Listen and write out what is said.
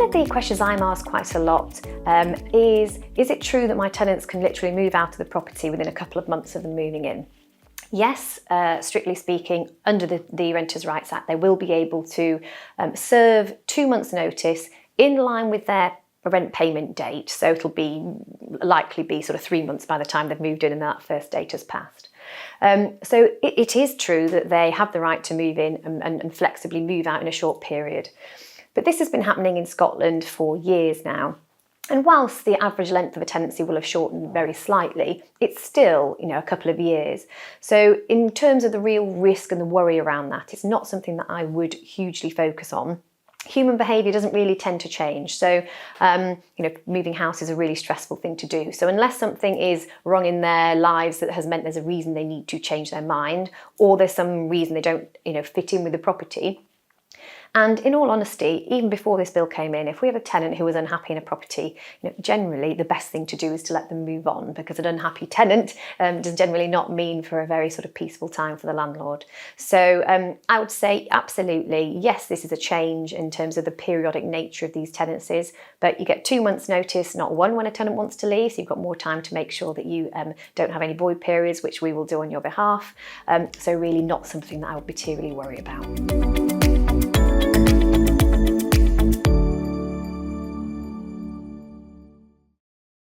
of the questions I'm asked quite a lot is it true that my tenants can literally move out of the property within a couple of months of them moving in? Yes, strictly speaking, under the Renters' Rights Act, they will be able to serve 2 months' notice in line with their rent payment date. So it'll likely be sort of 3 months by the time they've moved in and that first date has passed. So it is true that they have the right to move in and flexibly move out in a short period. But this has been happening in Scotland for years now. And whilst the average length of a tenancy will have shortened very slightly, it's still, a couple of years. So in terms of the real risk and the worry around that, it's not something that I would hugely focus on. Human behaviour doesn't really tend to change. So, moving house is a really stressful thing to do. So unless something is wrong in their lives that has meant there's a reason they need to change their mind, or there's some reason they don't, fit in with the property. And in all honesty, even before this bill came in, if we have a tenant who was unhappy in a property, generally the best thing to do is to let them move on, because an unhappy tenant does generally not mean for a very sort of peaceful time for the landlord. So I would say absolutely, yes, this is a change in terms of the periodic nature of these tenancies, but you get 2 months notice, not one when a tenant wants to leave, so you've got more time to make sure that you don't have any void periods, which we will do on your behalf. So really not something that I would materially worry about.